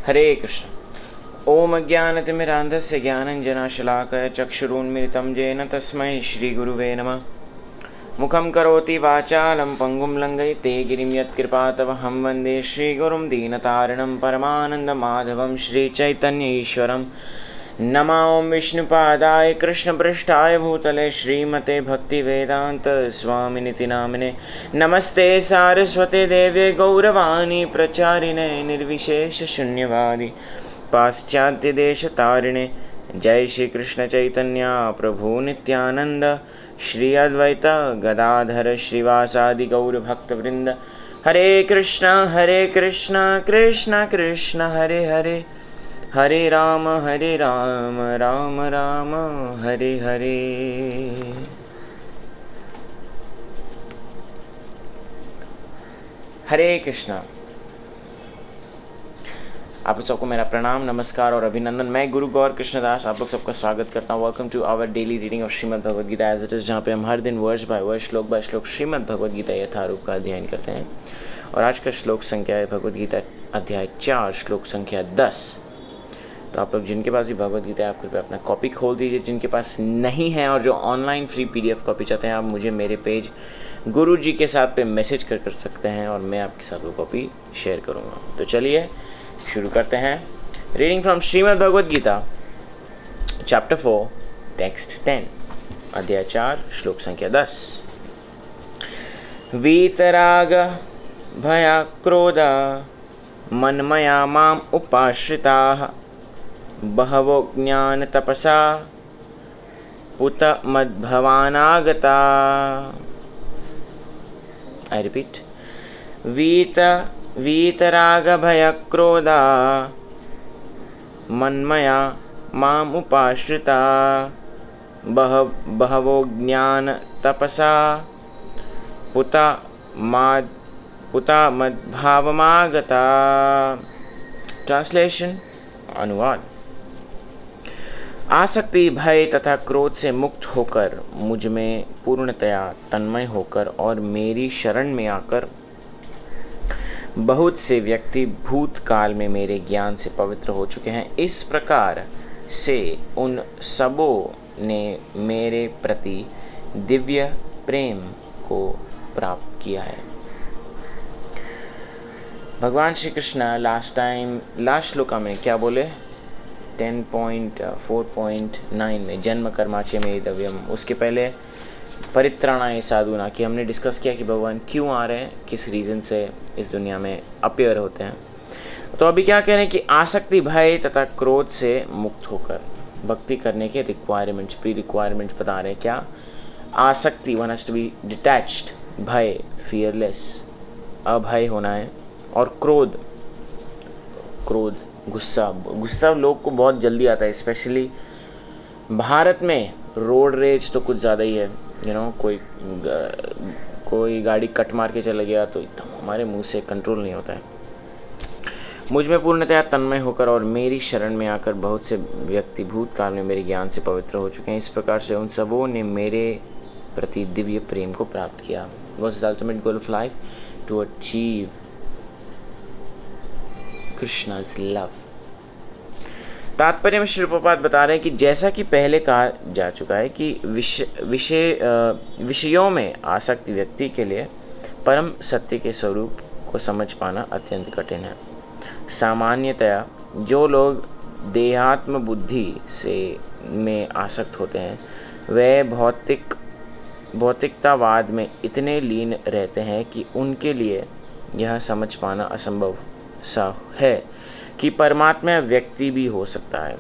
हरे कृष्ण। ओम अज्ञानतिमिरान्धस्य ज्ञानञ्जनशलाकया चक्षुरुन्मिलितं येन तस्मै श्रीगुरुवे नमः। मुखं करोति वाचालं पङ्गुं लङ्घयते गिरिं यत्कृपातमहं वन्दे श्रीगुरुं दीनतारिणं परमानन्दमाधवं श्रीचैतन्य ईश्वरं। नमो ओं विष्णुपादाय कृष्णपृष्ठाय भूतले श्रीमते भक्तिवेदान्त स्वामिनिति नामिने। नमस्ते सारस्वते देवे गौरवाणी प्रचारिणे निर्विशेष शून्यवादी पाश्चात्यदेशतारिणे। जय श्री कृष्ण चैतन्य प्रभु नित्यानंद श्री अद्वैत गदाधर श्रीवासादि गौर भक्तवृंद। हरे कृष्ण कृष्ण कृष्ण हरे हरे, हरे राम राम राम हरे हरे। हरे कृष्णा। आप लोग सबको मेरा प्रणाम, नमस्कार और अभिनंदन। मैं गुरु गौर कृष्णदास आप लोग सबका स्वागत करता हूँ। Welcome to our daily reading of Shrimad Bhagavad Gita as it is, जहाँ पे हम हर दिन वर्ष बाय वर्ष श्लोक बाय श्लोक श्रीमद् भगवद गीता यथारूप का अध्ययन करते हैं। और आज का श्लोक संख्या है भगवद गीता अध्याय 4 श्लोक संख्या 10। तो आप लोग जिनके पास भी भगवद गीता है आप कृपया अपना कॉपी खोल दीजिए। जिनके पास नहीं है और जो ऑनलाइन फ्री PDF कॉपी चाहते हैं, आप मुझे मेरे पेज गुरु जी के साथ पे मैसेज कर सकते हैं और मैं आपके साथ वो कॉपी शेयर करूँगा। तो चलिए शुरू करते हैं। Reading from Shrimad Bhagavad Gita chapter 4 text 10 अध्याय 4 श्लोक संख्या 10। वीतराग भया क्रोध मन्मया माम उपाश्रिताः बहवो ज्ञान तपसा पुत मद्भवानागता। I repeat. वीतराग भय क्रोधा मन्मया माम उपाश्रिता बहवो ज्ञान तपसा पुता मद्भावमागता। ट्रांसलेशन अनुवाद। आसक्ति, भय तथा क्रोध से मुक्त होकर मुझ में पूर्णतया तन्मय होकर और मेरी शरण में आकर बहुत से व्यक्ति भूतकाल में मेरे ज्ञान से पवित्र हो चुके हैं। इस प्रकार से उन सबों ने मेरे प्रति दिव्य प्रेम को प्राप्त किया है। भगवान श्री कृष्ण लास्ट श्लोका में क्या बोले? 10.4.9 में जन्म कर्माच्य में दव्यम। उसके पहले परित्राणाय साधुना की हमने डिस्कस किया कि भगवान क्यों आ रहे हैं, किस रीज़न से इस दुनिया में अपीयर होते हैं। तो अभी क्या कह रहे हैं कि आसक्ति, भय तथा क्रोध से मुक्त होकर भक्ति करने के रिक्वायरमेंट्स, प्री रिक्वायरमेंट्स बता रहे हैं। क्या? आसक्ति, one has to be detached. भय, फियरलेस, अभय होना है। और क्रोध, गुस्सा लोग को बहुत जल्दी आता है। स्पेशली भारत में रोड रेज तो कुछ ज़्यादा ही है। कोई गाड़ी कट मार के चला गया तो एकदम हमारे मुंह से कंट्रोल नहीं होता है। मुझ में पूर्णतया तन्मय होकर और मेरी शरण में आकर बहुत से व्यक्ति भूतकाल में मेरे ज्ञान से पवित्र हो चुके हैं। इस प्रकार से उन सबों ने मेरे प्रति दिव्य प्रेम को प्राप्त किया। What's the ultimate goal of life? To achieve Krishna's love। तात्पर्य में श्री प्रभुपाद बता रहे हैं कि जैसा कि पहले कहा जा चुका है कि विषयों में आसक्ति व्यक्ति के लिए परम सत्य के स्वरूप को समझ पाना अत्यंत कठिन है। सामान्यतया जो लोग देहात्म बुद्धि में आसक्त होते हैं वे भौतिकतावाद में इतने लीन रहते हैं कि उनके लिए यह समझ पाना असंभव सा है कि परमात्मा व्यक्ति भी हो सकता है।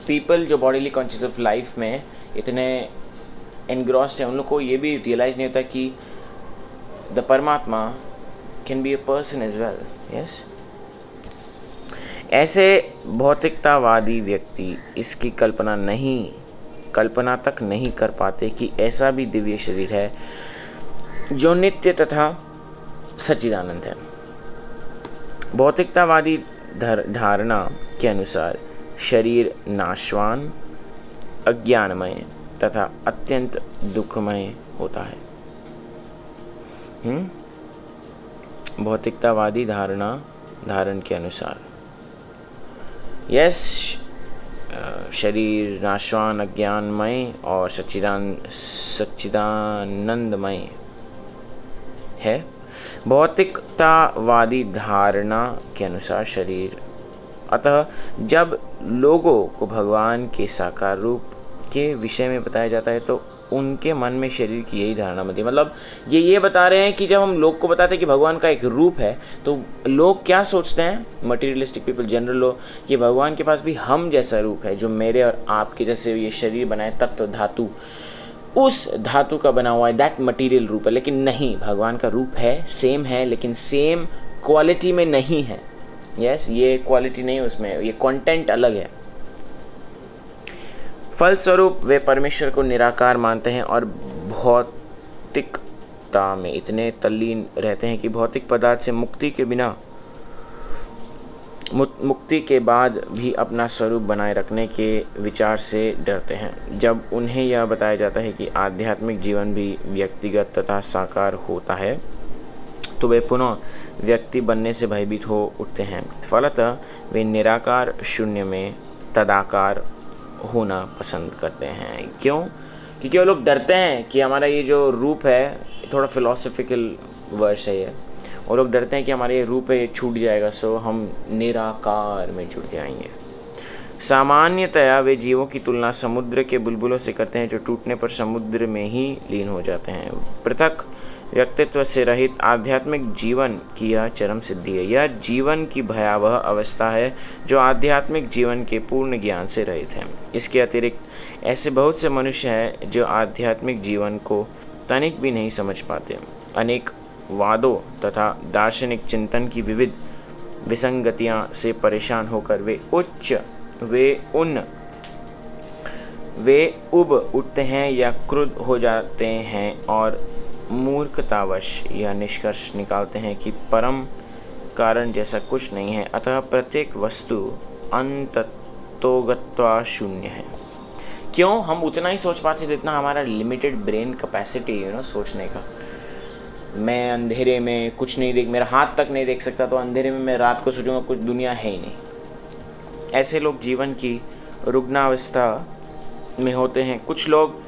पीपल जो बॉडीली कॉन्शियस ऑफ लाइफ में इतने एनग्रॉस्ड है, उन लोग को ये भी रियलाइज़ नहीं होता कि द परमात्मा can be a person as well. Yes, ऐसे भौतिकतावादी व्यक्ति इसकी कल्पना तक नहीं कर पाते कि ऐसा भी दिव्य शरीर है जो नित्य तथा सच्चिदानंद है। भौतिकतावादी धारणा के अनुसार शरीर नाशवान, अज्ञानमय तथा अत्यंत दुखमय होता है। भौतिकतावादी धारण के अनुसार यस, शरीर नाशवान, अज्ञानमय और सच्चिदानंदमय है। भौतिकतावादी धारणा के अनुसार शरीर, अतः जब लोगों को भगवान के साकार रूप के विषय में बताया जाता है तो उनके मन में शरीर की यही धारणा बनती है। मतलब ये बता रहे हैं कि जब हम लोग को बताते हैं कि भगवान का एक रूप है तो लोग क्या सोचते हैं, मटीरियलिस्टिक पीपल, जनरल लोग, कि भगवान के पास भी हम जैसा रूप है, जो मेरे और आपके जैसे ये शरीर बनाए तत्व धातु, उस धातु का बना हुआ है, दैट मटीरियल रूप है। लेकिन नहीं, भगवान का रूप है, सेम है, लेकिन सेम क्वालिटी में नहीं है। यस, ये क्वालिटी नहीं है उसमें, ये कंटेंट अलग है। फलस्वरूप वे परमेश्वर को निराकार मानते हैं और भौतिकता में इतने तल्लीन रहते हैं कि भौतिक पदार्थ से मुक्ति के बाद भी अपना स्वरूप बनाए रखने के विचार से डरते हैं। जब उन्हें यह बताया जाता है कि आध्यात्मिक जीवन भी व्यक्तिगत तथा साकार होता है तो वे पुनः व्यक्ति बनने से भयभीत हो उठते हैं। फलतः वे निराकार शून्य में तदाकार होना पसंद करते हैं। क्यों? क्योंकि वो लोग डरते हैं कि हमारा ये जो रूप है, थोड़ा फिलोसफिकल वर्ड्स है ये, वो लोग डरते हैं कि हमारा ये रूप है ये छूट जाएगा, सो हम निराकार में जुड़ जाएंगे। सामान्यतया वे जीवों की तुलना समुद्र के बुलबुलों से करते हैं जो टूटने पर समुद्र में ही लीन हो जाते हैं। पृथक व्यक्तित्व से रहित आध्यात्मिक जीवन की यह चरम सिद्धि है। यह जीवन की भयावह अवस्था है जो आध्यात्मिक जीवन के पूर्ण ज्ञान से रहित है। इसके अतिरिक्त ऐसे बहुत से मनुष्य हैं जो आध्यात्मिक जीवन को तनिक भी नहीं समझ पाते। अनेक वादों तथा दार्शनिक चिंतन की विविध विसंगतियां से परेशान होकर वे उब उठते हैं या क्रुद्ध हो जाते हैं और मूर्खतावश यह निष्कर्ष निकालते हैं कि परम कारण जैसा कुछ नहीं है, अतः प्रत्येक वस्तु अंततोगत्वा शून्य है। क्यों? हम उतना ही सोच पाते जितना हमारा लिमिटेड ब्रेन कैपेसिटी है सोचने का। मैं अंधेरे में कुछ नहीं देख, मेरा हाथ तक नहीं देख सकता, तो अंधेरे में मैं रात को सोचूंगा कुछ दुनिया है ही नहीं। ऐसे लोग जीवन की रुग्णावस्था में होते हैं। कुछ लोग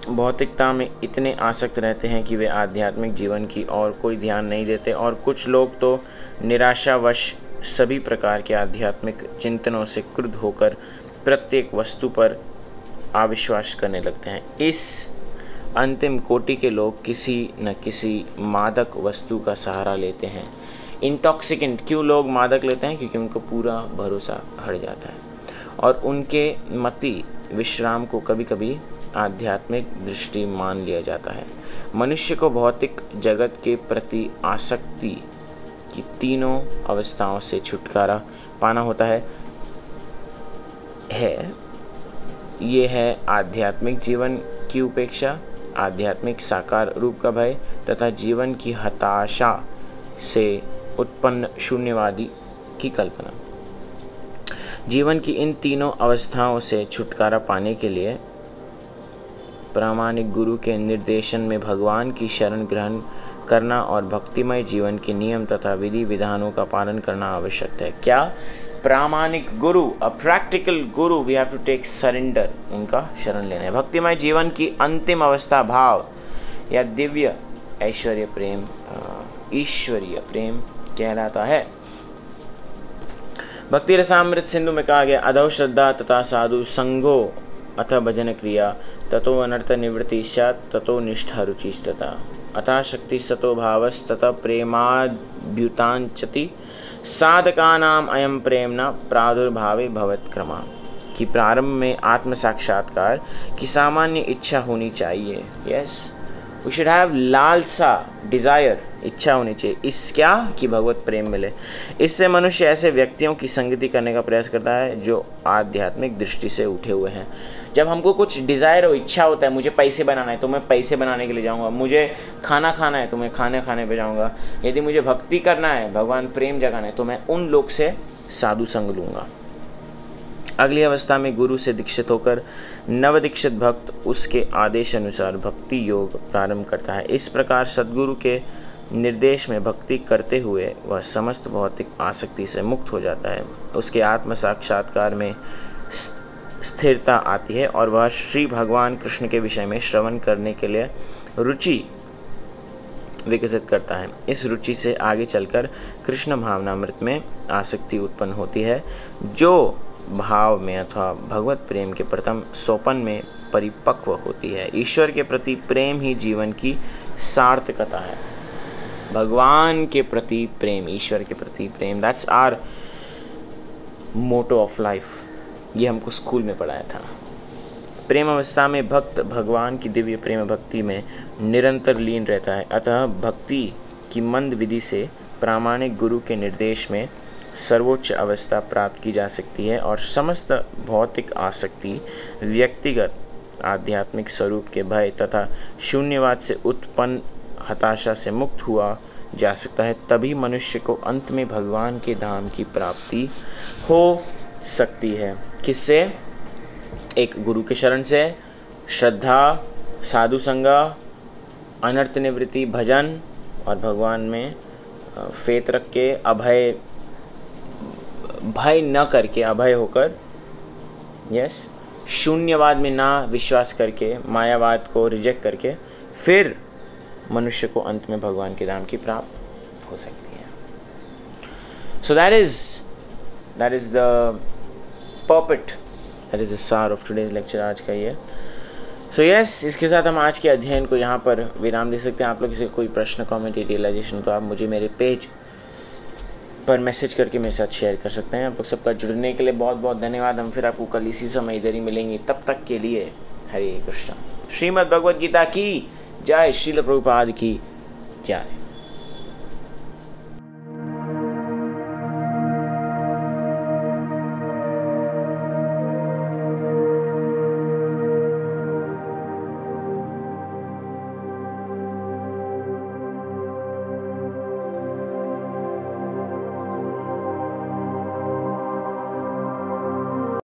भौतिकता में इतने आसक्त रहते हैं कि वे आध्यात्मिक जीवन की ओर कोई ध्यान नहीं देते, और कुछ लोग तो निराशावश सभी प्रकार के आध्यात्मिक चिंतनों से क्रुद्ध होकर प्रत्येक वस्तु पर अविश्वास करने लगते हैं। इस अंतिम कोटि के लोग किसी न किसी मादक वस्तु का सहारा लेते हैं। इंटॉक्सिकेंट, क्यों लोग मादक लेते हैं? क्योंकि उनको पूरा भरोसा हट जाता है और उनके मति विश्राम को कभी कभी आध्यात्मिक दृष्टि मान लिया जाता है। मनुष्य को भौतिक जगत के प्रति आसक्ति की तीनों अवस्थाओं से छुटकारा पाना होता है। ये है आध्यात्मिक जीवन की उपेक्षा, आध्यात्मिक साकार रूप का भय तथा जीवन की हताशा से उत्पन्न शून्यवादी की कल्पना। जीवन की इन तीनों अवस्थाओं से छुटकारा पाने के लिए प्रामाणिक गुरु के निर्देशन में भगवान की शरण ग्रहण करना और भक्तिमय जीवन के नियम तथा विधि विधानों का पालन करना आवश्यक है। क्या? प्रामाणिक गुरु, अ प्रैक्टिकल गुरु, we have to take surrender, उनका शरण लेना है। भक्तिमय जीवन की अंतिम अवस्था भाव या दिव्य ईश्वरीय प्रेम कहलाता है। भक्ति रसामृत सिंधु में कहा गया, अधो श्रद्धा तथा साधु संगो अथ भजन क्रिया ततो अनर्थ निवृत्ति स्यात् ततो निष्ठा रुचिस्तथा अतः शक्ति सतो भावस्ततः प्रेमाद्युतांचति साधकानाम अयम प्रेमना प्रादुर्भावे भवत्क्रमा। कि प्रारंभ में आत्म साक्षात्कार की सामान्य इच्छा होनी चाहिए। यस, वी शुड हैव लालसा, डिज़ायर, इच्छा होनी चाहिए। इस क्या? कि भगवत प्रेम मिले। इससे मनुष्य ऐसे व्यक्तियों की संगति करने का प्रयास करता है जो आध्यात्मिक दृष्टि से उठे हुए हैं। जब हमको कुछ डिज़ायर हो, इच्छा होता है, मुझे पैसे बनाना है तो मैं पैसे बनाने के लिए जाऊंगा, मुझे खाना खाना है तो मैं खाने पे जाऊंगा, यदि मुझे भक्ति करना है, भगवान प्रेम जगाना है तो मैं उन लोग से साधु संग लूँगा। अगली अवस्था में गुरु से दीक्षित होकर नवदीक्षित भक्त उसके आदेश अनुसार भक्ति योग प्रारंभ करता है। इस प्रकार सद्गुरु के निर्देश में भक्ति करते हुए वह समस्त भौतिक आसक्ति से मुक्त हो जाता है। उसके आत्म साक्षात्कार में स्थिरता आती है और वह श्री भगवान कृष्ण के विषय में श्रवण करने के लिए रुचि विकसित करता है। इस रुचि से आगे चलकर कृष्ण भावनामृत में आसक्ति उत्पन्न होती है, जो भाव में अथवा भगवत प्रेम के प्रथम सोपान में परिपक्व होती है। ईश्वर के प्रति प्रेम ही जीवन की सार्थकता है। भगवान के प्रति प्रेम, ईश्वर के प्रति प्रेम, that's our motto of life. ये हमको स्कूल में पढ़ाया था। प्रेम अवस्था में भक्त भगवान की दिव्य प्रेम भक्ति में निरंतर लीन रहता है। अतः भक्ति की मंद विधि से प्रामाणिक गुरु के निर्देश में सर्वोच्च अवस्था प्राप्त की जा सकती है और समस्त भौतिक आसक्ति, व्यक्तिगत आध्यात्मिक स्वरूप के भय तथा शून्यवाद से उत्पन्न हताशा से मुक्त हुआ जा सकता है। तभी मनुष्य को अंत में भगवान के धाम की प्राप्ति हो सकती है। किससे? एक गुरु के शरण से, श्रद्धा, साधु संग, अनर्थ निवृत्ति, भजन और भगवान में फेथ रख के, अभय, भय न करके, अभय होकर, यस, शून्यवाद में ना विश्वास करके, मायावाद को रिजेक्ट करके, फिर मनुष्य को अंत में भगवान के धाम की प्राप्त हो सकती है। So that is the purport, that is the सार ऑफ टुडेज लेक्चर, आज का ये। सो यस, इसके साथ हम आज के अध्ययन को यहाँ पर विराम दे सकते हैं। आप लोग से कोई प्रश्न, कमेंट, रियलाइजेशन हो तो आप मुझे मेरे पेज पर मैसेज करके मेरे साथ शेयर कर सकते हैं। आप लोग सबका जुड़ने के लिए बहुत बहुत धन्यवाद। हम फिर आपको कल इसी समय इधर ही मिलेंगे। तब तक के लिए हरे कृष्णा। श्रीमद् भगवद गीता की जय। श्रील प्रभुपाद की जय।